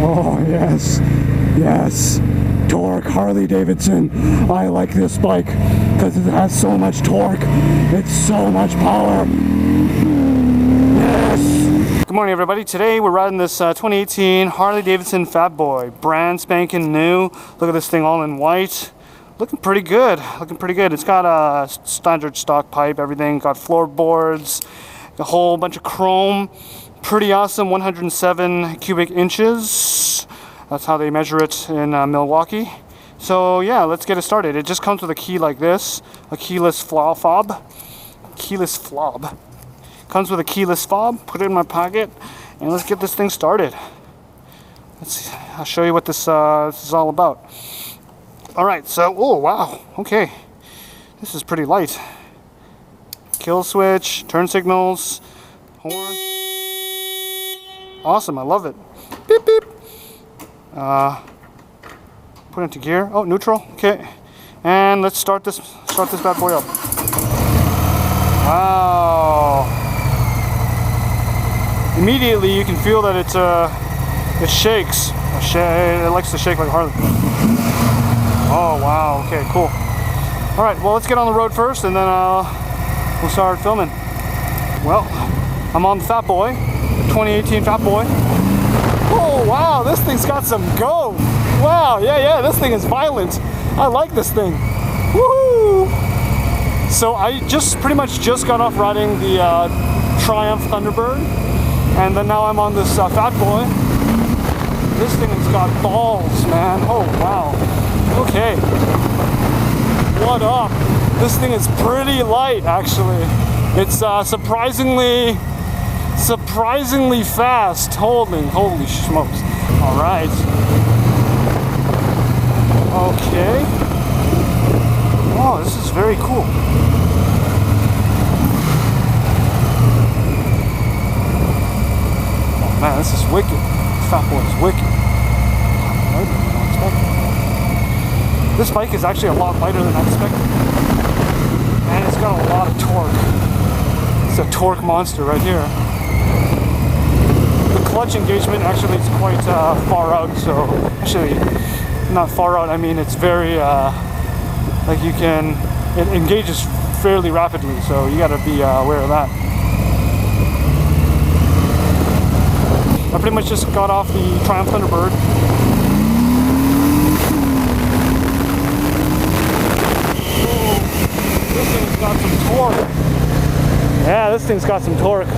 Oh, yes. Yes. Torque, Harley-Davidson. I like this bike because it has so much torque. It's so much power. Yes. Good morning, everybody. Today we're riding this 2018 Harley-Davidson Fatboy. Brand spanking new. Look at this thing all in white. Looking pretty good. Looking pretty good. It's got a standard stock pipe, everything. Got floorboards, a whole bunch of chrome. Pretty awesome. 107 cubic inches. That's how they measure it in Milwaukee. So yeah, let's get it started. It just comes with a key like this, a keyless fob. Keyless fob. Comes with a keyless fob. Put it in my pocket, and let's get this thing started. Let's see. I'll show you what this is all about. All right. So, oh wow. Okay, this is pretty light. Kill switch, turn signals, horn. Awesome. I love it. Beep beep. Put it into gear. Oh, neutral. Okay, and let's start this bad boy up. Wow! Immediately you can feel that it shakes. It likes to shake like Harley. Oh wow! Okay, cool. All right, well let's get on the road first, and then we'll start filming. Well, I'm on the Fatboy, the 2018 Fatboy. Oh wow, this thing's got some go. Wow, yeah, this thing is violent. I like this thing. Woohoo! So I pretty much just got off riding the Triumph Thunderbird, and then now I'm on this Fatboy. This thing has got balls, man. Oh wow. Okay. What up? This thing is pretty light, actually. It's surprisingly fast. Holy smokes. All right. Okay. Oh, this is very cool. Oh man, this is wicked. Fatboy is wicked. Lighter than I expected. This bike is actually a lot lighter than I expected. And it's got a lot of torque. It's a torque monster right here. The clutch engagement actually is quite far out, so actually not far out, I mean it's very like it engages fairly rapidly, so you got to be aware of that. I pretty much just got off the Triumph Thunderbird. Oh, this thing's got some torque. Yeah, this thing's got some torque.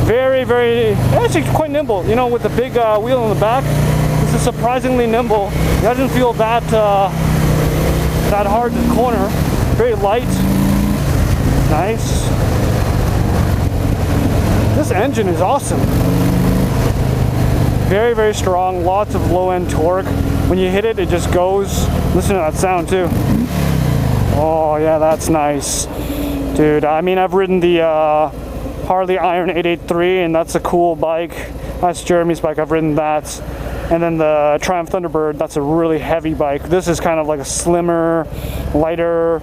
Very, actually quite nimble. You know, with the big wheel in the back, this is surprisingly nimble. It doesn't feel that hard to corner. Very light. Nice. This engine is awesome. Very strong. Lots of low-end torque. When you hit it, it just goes. Listen to that sound too. Oh yeah, that's nice, dude. I mean, I've ridden the Harley Iron 883, and that's a cool bike. That's Jeremy's bike. I've ridden that. And then the Triumph Thunderbird, that's a really heavy bike. This is kind of like a slimmer, lighter.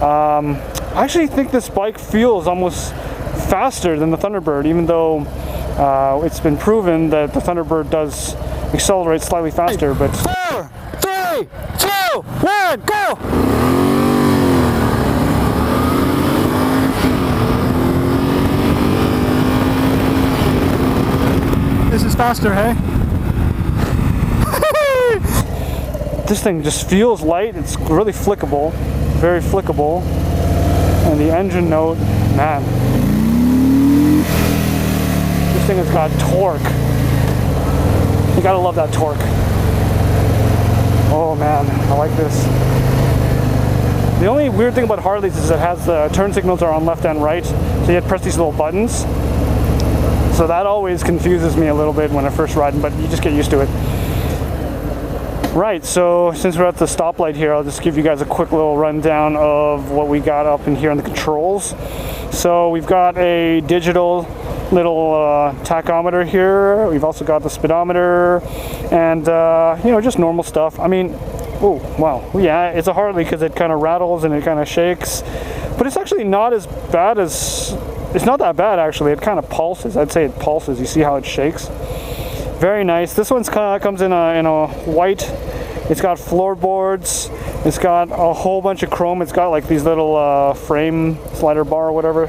I actually think this bike feels almost faster than the Thunderbird, even though it's been proven that the Thunderbird does accelerate slightly faster. But 4, 3, 2, 1, go! This is faster, hey? This thing just feels light. It's really flickable, very flickable. And the engine note, man. This thing has got torque. You gotta love that torque. Oh man, I like this. The only weird thing about Harleys is it has the turn signals are on left and right, so you have to press these little buttons. So that always confuses me a little bit when I first ride, but you just get used to it. Right, so since we're at the stoplight here, I'll just give you guys a quick little rundown of what we got up in here in the controls. So we've got a digital little tachometer here. We've also got the speedometer and you know, just normal stuff. I mean, oh wow, yeah, it's a Harley because it kind of rattles and it kind of shakes, but it's actually not as bad as, it's not that bad actually. It kind of pulses. I'd say it pulses. You see how it shakes? Very nice. This one's comes in a white. It's got floorboards. It's got a whole bunch of chrome. It's got like these little frame slider bar or whatever.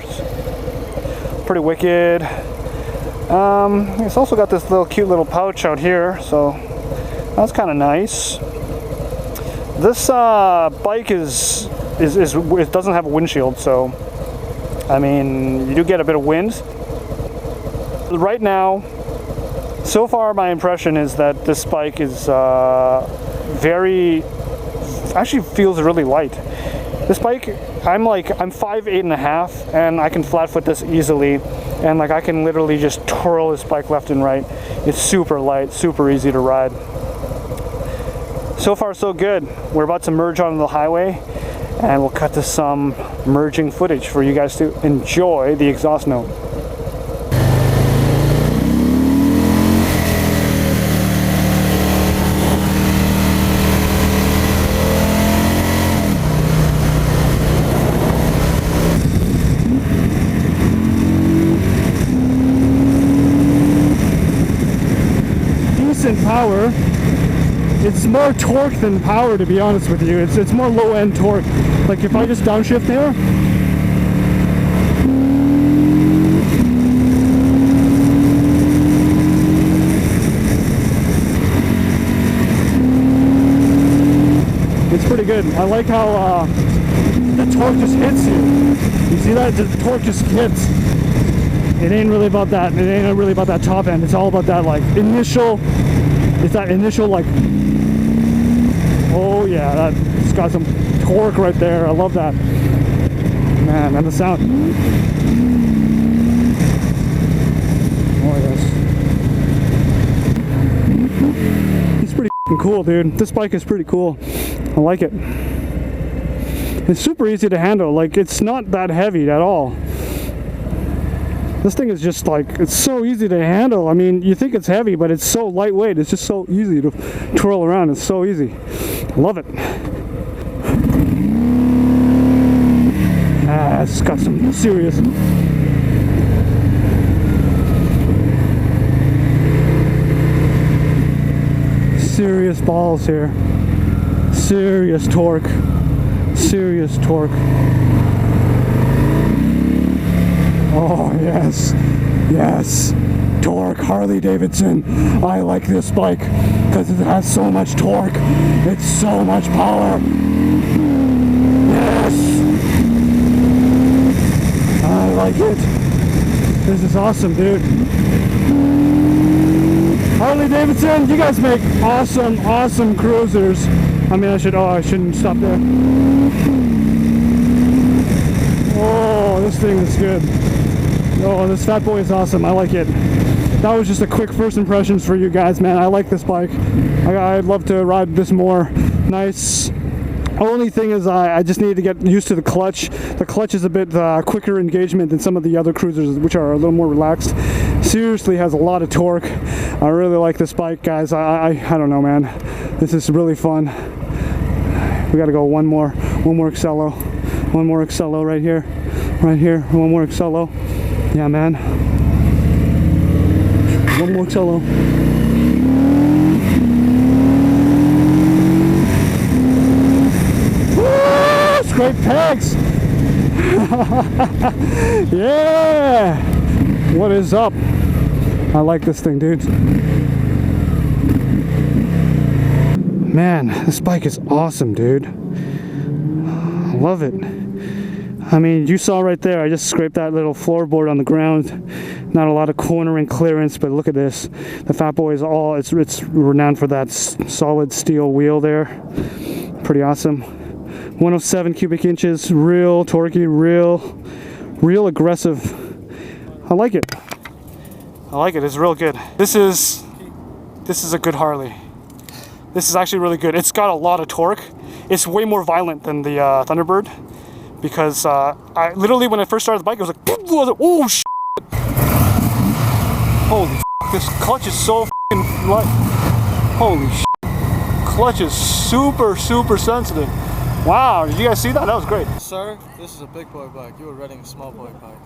Pretty wicked. It's also got this little cute little pouch out here, so that's kind of nice. This bike it doesn't have a windshield, so I mean you do get a bit of wind. Right now, so far my impression is that this bike is actually feels really light. This bike, I'm 5'8.5", and I can flat foot this easily, and like I can literally just twirl this bike left and right. It's super light, super easy to ride. So far so good. We're about to merge onto the highway, and we'll cut to some merging footage for you guys to enjoy the exhaust note. Decent power. It's more torque than power, to be honest with you. It's more low-end torque. Like if I just downshift here, it's pretty good. I like how the torque just hits you. You see that? The torque just hits. It ain't really about that. It ain't really about that top end. It's all about that like initial. It's that initial like. Oh yeah, it's got some torque right there. I love that. Man, and the sound. Oh yes. It's pretty cool, dude. This bike is pretty cool. I like it. It's super easy to handle. Like it's not that heavy at all. This thing is just like, it's so easy to handle. I mean, you think it's heavy, but it's so lightweight. It's just so easy to twirl around. It's so easy. Love it. It's got some serious balls here. Serious torque. Serious torque. Oh yes, yes, torque, Harley-Davidson. I like this bike because it has so much torque. It's so much power. Yes, I like it. This is awesome, dude. Harley-Davidson, you guys make awesome cruisers. I mean, I shouldn't stop there. Oh, this thing is good. Oh, this Fatboy is awesome. I like it. That was just a quick first impressions for you guys, man. I like this bike. I'd love to ride this more. Nice. Only thing is I just need to get used to the clutch. The clutch is a bit quicker engagement than some of the other cruisers, which are a little more relaxed. Seriously has a lot of torque. I really like this bike, guys. I don't know, man. This is really fun. We gotta go one more Excello. One more Excello right here. Right here. One more Excello. Yeah, man. One more Excello. Woo! Scrape pegs! Yeah! What is up? I like this thing, dude. Man, this bike is awesome, dude. I love it. I mean, you saw right there, I just scraped that little floorboard on the ground. Not a lot of cornering clearance, but look at this. The Fatboy is it's renowned for that solid steel wheel there. Pretty awesome. 107 cubic inches, real torquey, real aggressive. I like it. I like it, it's real good. This is a good Harley. This is actually really good. It's got a lot of torque. It's way more violent than the Thunderbird. Because I literally, when I first started the bike, it was like, oh shit! Holy shit, this clutch is so f***ing light. Holy shit. Clutch is super sensitive. Wow, did you guys see that? That was great. Sir, this is a big boy bike. You were riding a small boy bike.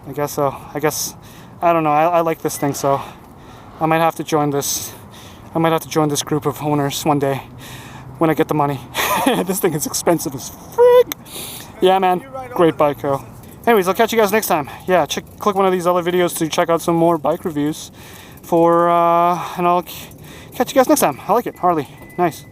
I guess so. I don't know. I like this thing, so I might have to join this. I might have to join this group of owners one day when I get the money. This thing is expensive as frick. Yeah, man. Great bike, though. Anyways, I'll catch you guys next time. Yeah, click one of these other videos to check out some more bike reviews. And I'll catch you guys next time. I like it. Harley. Nice.